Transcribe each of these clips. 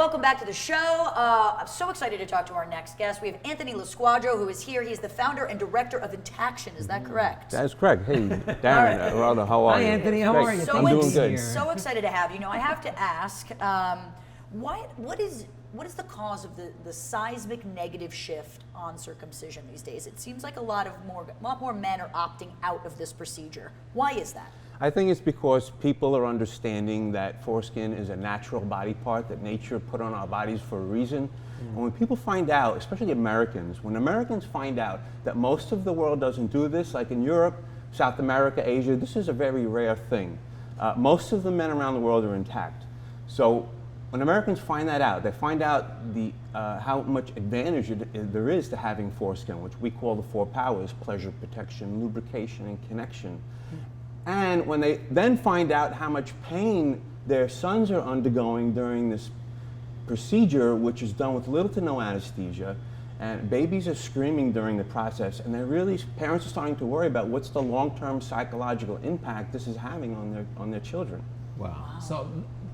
welcome back to the show. I'm so excited to talk to our next guest. We have Anthony Losquadro, who is here. He's the founder and director of Intaction. Is that correct? That's correct. Hey, Darren, Rhoda, how are you? Hi, Anthony. How are you? So I'm doing good. So excited to have you. I have to ask, what is the cause of the seismic negative shift on circumcision these days? It seems like a lot more men are opting out of this procedure. Why is that? I think it's because people are understanding that foreskin is a natural body part that nature put on our bodies for a reason. And when people find out, especially Americans, when Americans find out that most of the world doesn't do this, like in Europe, South America, Asia, this is a very rare thing. Most of the men around the world are intact. So when Americans find that out, they find out how much advantage there is to having foreskin, which we call the four powers: pleasure, protection, lubrication, and connection. And when they then find out how much pain their sons are undergoing during this procedure, which is done with little to no anesthesia, and babies are screaming during the process, and parents are starting to worry about what's the long-term psychological impact this is having on their children. Wow. So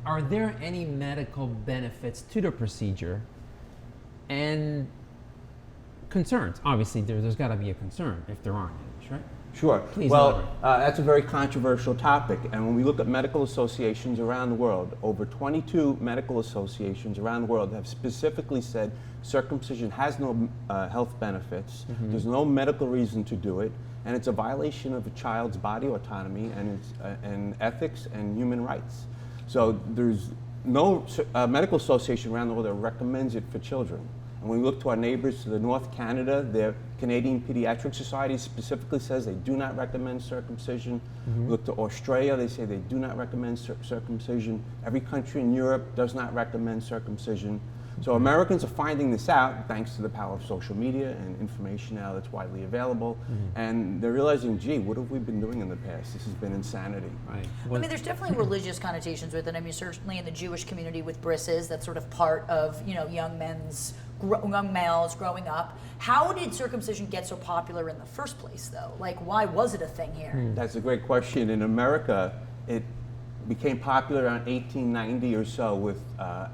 are there any medical benefits to the procedure and concerns? Obviously, there's got to be a concern if there aren't any, right? Sure. Please well, that's a very controversial topic, and when we look at medical associations around the world, over 22 medical associations around the world have specifically said circumcision has no health benefits, there's no medical reason to do it, and it's a violation of a child's body autonomy and ethics and human rights. So there's no medical association around the world that recommends it for children. And when we look to our neighbors to the North, Canada, their Canadian Pediatric Society specifically says they do not recommend circumcision. We look to Australia, they say they do not recommend circumcision. Every country in Europe does not recommend circumcision. So Americans are finding this out thanks to the power of social media and information now that's widely available. And they're realizing, gee, what have we been doing in the past? This has been insanity. Right. I mean, there's definitely religious connotations with it. I mean, certainly in the Jewish community with brisses, that's sort of part of, young males growing up. How did circumcision get so popular in the first place, though? Like, why was it a thing here? That's a great question. In America, it became popular around 1890 or so with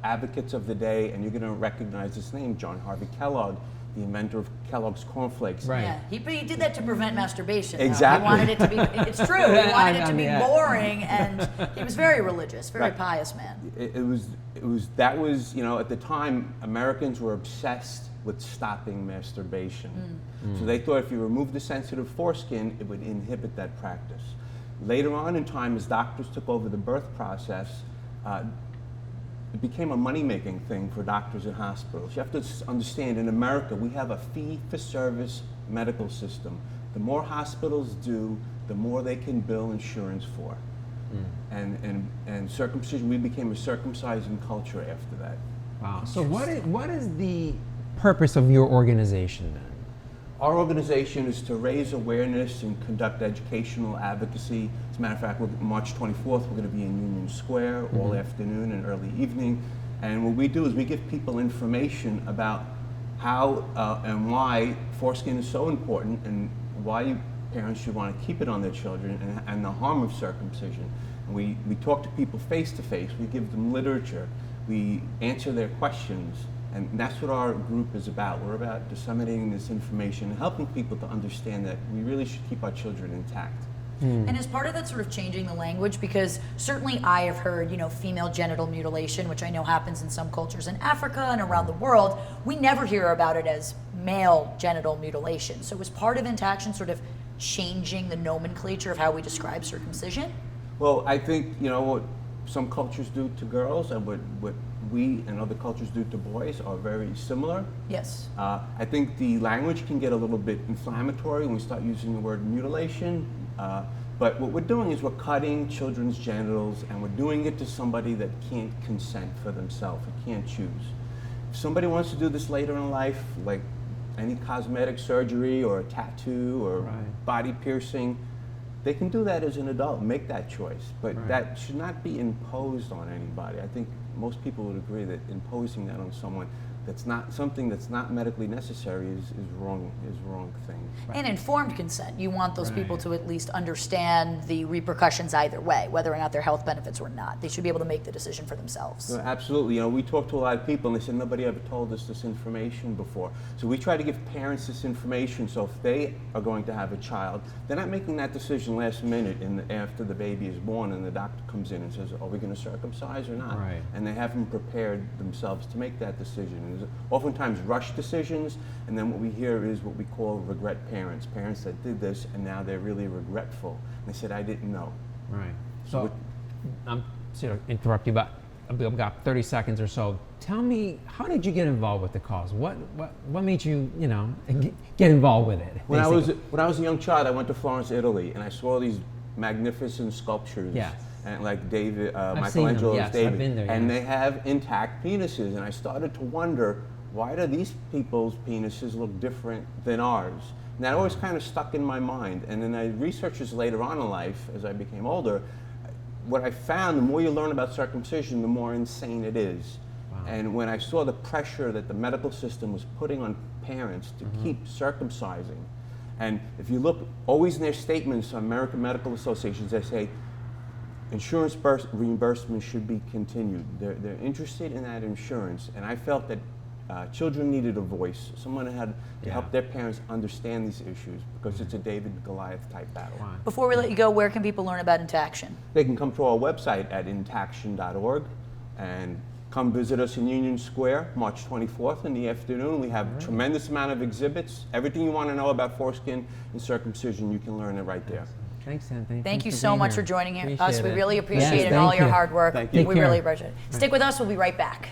advocates of the day, and you're going to recognize this name, John Harvey Kellogg, the inventor of Kellogg's cornflakes. Right. Yeah, he did that to prevent masterbation. Exactly. He wanted it to be, it's true, he wanted it to be boring, and he was very religious, very pious man. At the time, Americans were obsessed with stopping masturbation. So they thought if you remove the sensitive foreskin, it would inhibit that practice. Later on in time, as doctors took over the birth process, it became a money-making thing for doctors and hospitals. You have to understand, in America, we have a fee-for-service medical system. The more hospitals do, the more they can bill insurance for. And circumcision, we became a circumcising culture after that. Wow. So what is the purpose of your organization then? Our organization is to raise awareness and conduct educational advocacy. As a matter of fact, March 24th, we're going to be in Union Square all afternoon and early evening. And what we do is we give people information about how and why foreskin is so important and why parents should want to keep it on their children and the harm of circumcision. And we talk to people face to face. We give them literature. We answer their questions. And that's what our group is about. We're about disseminating this information and helping people to understand that we really should keep our children intact. And as part of that sort of changing the language, because certainly I have heard, female genital mutilation, which I know happens in some cultures in Africa and around the world, we never hear about it as male genital mutilation. So was part of Intaction sort of changing the nomenclature of how we describe circumcision? Well, I think, what some cultures do to girls and what we and other cultures do to boys are very similar. Yes. I think the language can get a little bit inflammatory when we start using the word mutilation. But what we're doing is we're cutting children's genitals, and we're doing it to somebody that can't consent for themselves, who can't choose. If somebody wants to do this later in life, like any cosmetic surgery or a tattoo or body piercing, they can do that as an adult, make that choice. But that should not be imposed on anybody. I think most people would agree that imposing that on someone that's not something that's not medically necessary is wrong thing. And informed consent. You want those people Right. to at least understand the repercussions either way, whether or not their health benefits or not. They should be able to make the decision for themselves. No, absolutely. We talked to a lot of people and they said nobody ever told us this information before. So we try to give parents this information so if they are going to have a child, they're not making that decision last minute after the baby is born and the doctor comes in and says, are we going to circumcise or not? Right. And they haven't prepared themselves to make that decision. And there's oftentimes rushed decisions, and then what we hear is what we call regret parents. Parents that did this and now they're really regretful. And they said, I didn't know. Right. So I'm sorry to interrupt you, but I've got 30 seconds or so. Tell me, how did you get involved with the cause? What made you, get involved with it? When I was a young child, I went to Florence, Italy, and I saw these magnificent sculptures. Yes. And like David, seen them, Michelangelo's yes, David, I've been there, and yes. they have intact penises, and I started to wonder, why do these people's penises look different than ours? And that always kind of stuck in my mind. And then I researched this later on in life, as I became older. What I found, the more you learn about circumcision, the more insane it is. Wow. And when I saw the pressure that the medical system was putting on parents to keep circumcising, and if you look always in their statements on American Medical Associations, they say insurance reimbursement should be continued. They're interested in that insurance, and I felt that children needed a voice, someone had to help their parents understand these issues, because it's a David and Goliath type battle. Wow. Before we let you go, where can people learn about Intaction? They can come to our website at intaction.org and come visit us in Union Square, March 24th in the afternoon. We have a tremendous amount of exhibits. Everything you want to know about foreskin and circumcision, you can learn it right there. Thanks, Anthony. Thank you Thanks so being much here. for joining us. Appreciate We it. really appreciate Yes, it and all thank your you. hard work. Thank you. We Take really care. appreciate it. Stick with us. We'll be right back.